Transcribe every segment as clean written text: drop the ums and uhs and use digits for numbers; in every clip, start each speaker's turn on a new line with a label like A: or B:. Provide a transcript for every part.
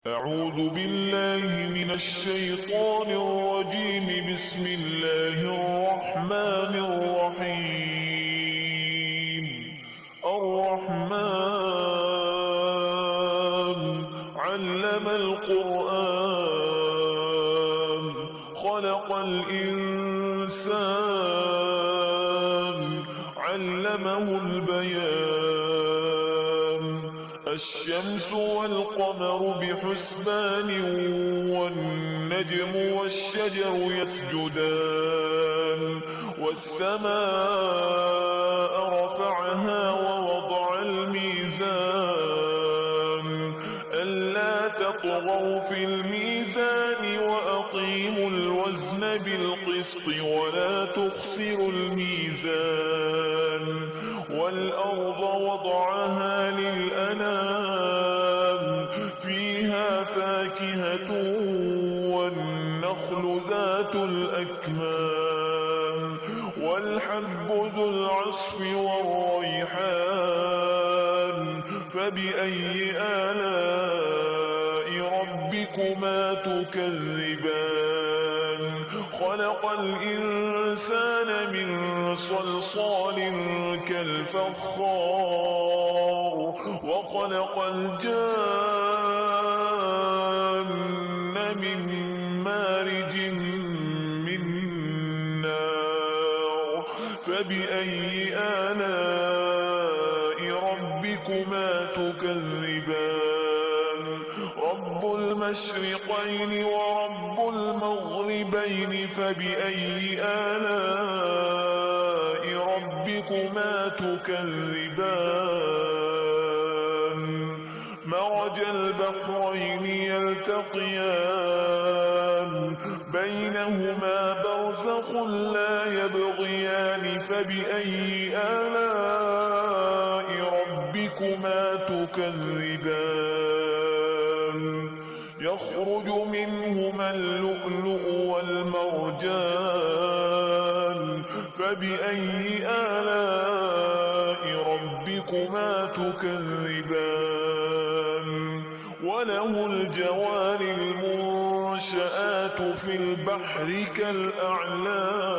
A: أعوذ بالله من الشيطان الرجيم. بسم الله الرحمن الرحيم. الرحمن علم القرآن خلق الإنسان علمه البيان. الشمس والقمر بحسبان والنجم والشجر يسجدان والسماء رفعها ووضع الميزان ألا تطغوا في الميزان وأقيموا الوزن بالقسط ولا تخسروا الميزان. والأرض وضعها للأنام فيها فاكهة والنخل ذات الأكمام والحب ذو العصف والريحان. فبأي آلاء ربكما تكذبان؟ خلق الإنسان من صلصال كالفخار وخلق الجان من مارج من نار. فبأي آلاء ربكما تكذبان؟ رب المشرقين ورب المغربين. فبأي آلاء ربكما تكذبان؟ مرج البحرين يلتقيان بينهما برزخ لا يبغيان. فبأي آلاء ربكما تكذبان؟ يخرج منهما اللؤلؤ والمرجان. فبأي آلاء ربكما تكذبان؟ وله الجوار المنشآت في البحر كالأعلام.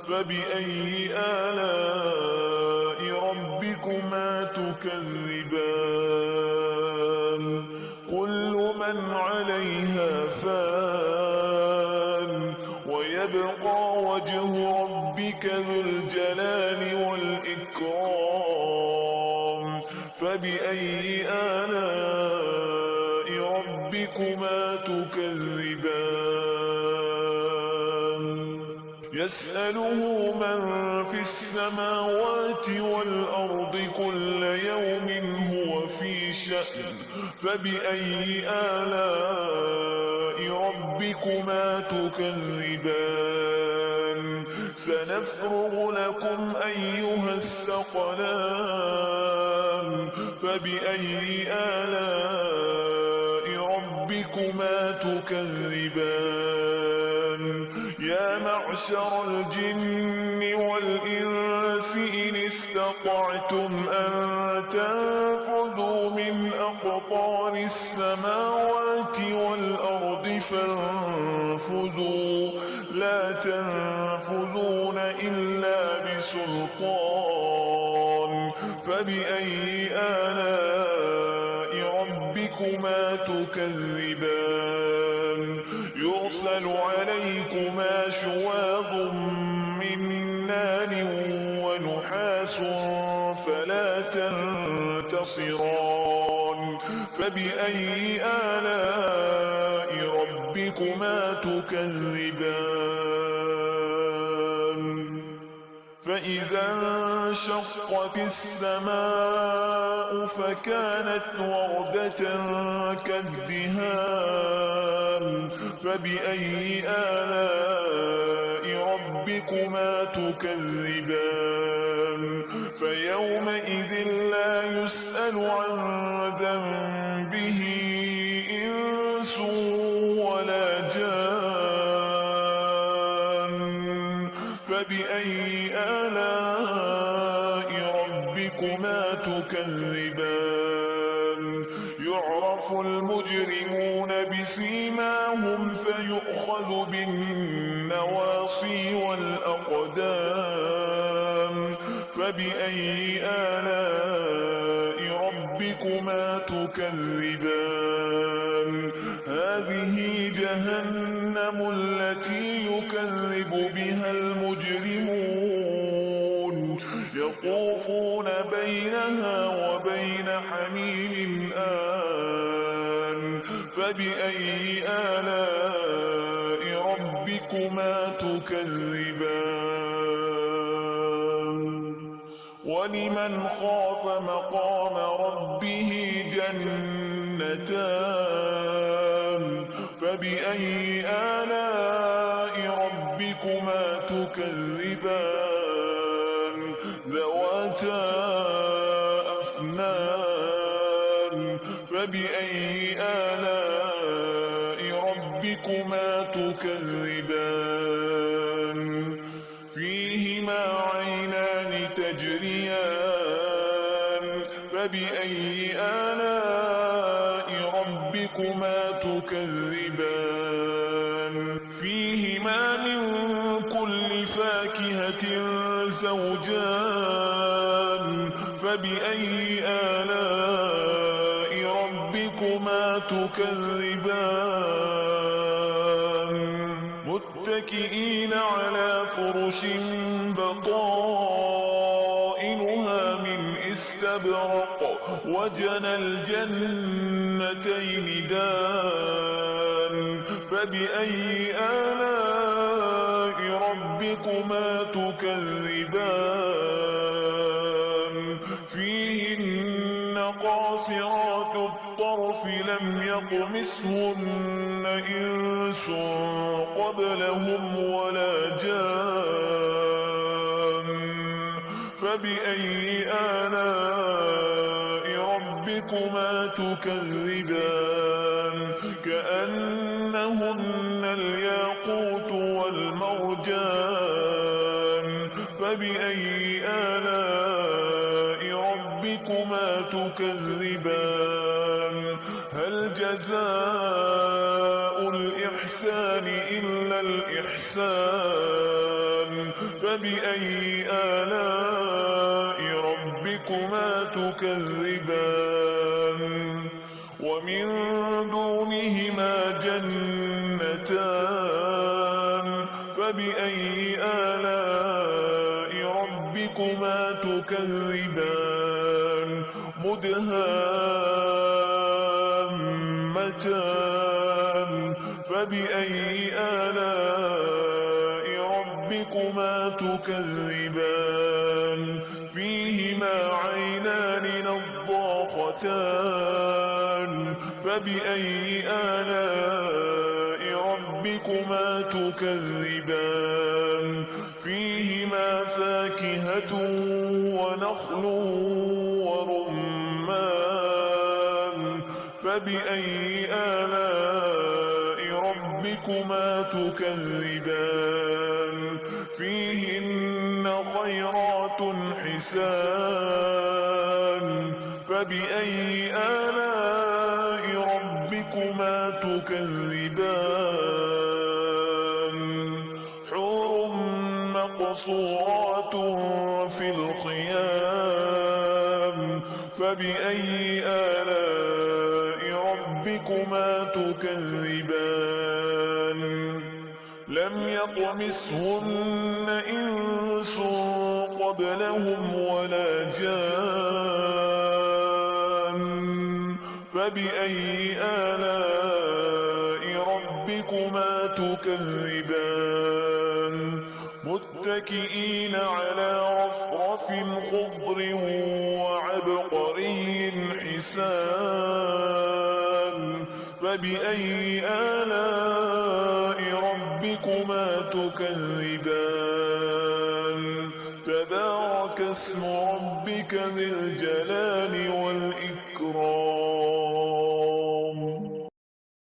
A: فبأي آلاء ربكما تكذبان؟ كل من عليها فان ويبقى وجه ربك ذو الجلال والإكرام. فبأي آلاء ربكما تكذبان؟ يسأله من في السماوات والأرض كل يوم هو في شأن. فبأي آلاء ربكما تكذبان؟ سنفرغ لكم أيها الثقلان. فبأي آلاء ربكما تكذبان؟ يا معشر الجن والإنس إن استطعتم أن تنفذوا من أقطار السماوات والأرض فانفذوا لا تنفذون إلا بسلطان. فبأي آلاء ربكما تكذبان؟ يرسل عليكما شواظ من نار ونحاس فلا تنتصران. فبأي آلاء ربكما تكذبان؟ فإذا انشقت السماء فكانت وردة كالدهان. فبأي آلاء ربكما تكذبان؟ فيومئذ لا يسأل عن ذنبه إنس ولا جان. فبأي آلاء ربكما تكذبان؟ يعرف المجرمون بسيماهم فيؤخذ بالنواصي والأقدام فبأي آلاء ربكما تكذبان هذه جهنم التي يكذب بها المجرمون يطوفون بينها وبين حميم آن فبأي آلاء ربكما تكذبان ولمن خاف مقام ربه جنتان فبأي آلاء ربكما تكذبان ذواتا أفنان فبأي آلاء ربكما تكذبان فيهما عينان تجريان فبأي آلاء ربكما تكذبان فيهما من كل فاكهة زوجان فبأي آلاء ربكما تكذبان متكئين على فرش بطائنها من استبرق وجنى الجنتين دان فبأي آلاء ربكما تكذبان فيهن قاصرات الطرف لم يطمثهن إنس قبلهم ولا جان فبأي آلاء ربكما تكذبان كأنهن الياقوت والمرجان فبأي آلاء ربكما تكذبان هل جزاء الإحسان إلا الإحسان فبأي آلاء ربكما تكذبان ومن دونهما جنتان فبأي آلاء ربكما تكذبان مدهامتان فبأي آلاء ربكما تكذبان فيهما عينان نضاختان فبأي آلاء ربكما تكذبان فيهما فاكهة ونخل ورمان فبأي آلاء ربكما تكذبان فيهن خيرات حسان فبأي آلاء ربكما تكذبان حور مقصورات في الخيام فبأي آلاء ربكما تكذبان لم يطمثهن إنس قبلهم ولا جان فبأي آلاء ربكما تكذبان متكئين على رفرف خضر وعبقري حسان فبأي آلاء ربكما تكذبان تبارك اسم ربك ذي الجلال والإكرام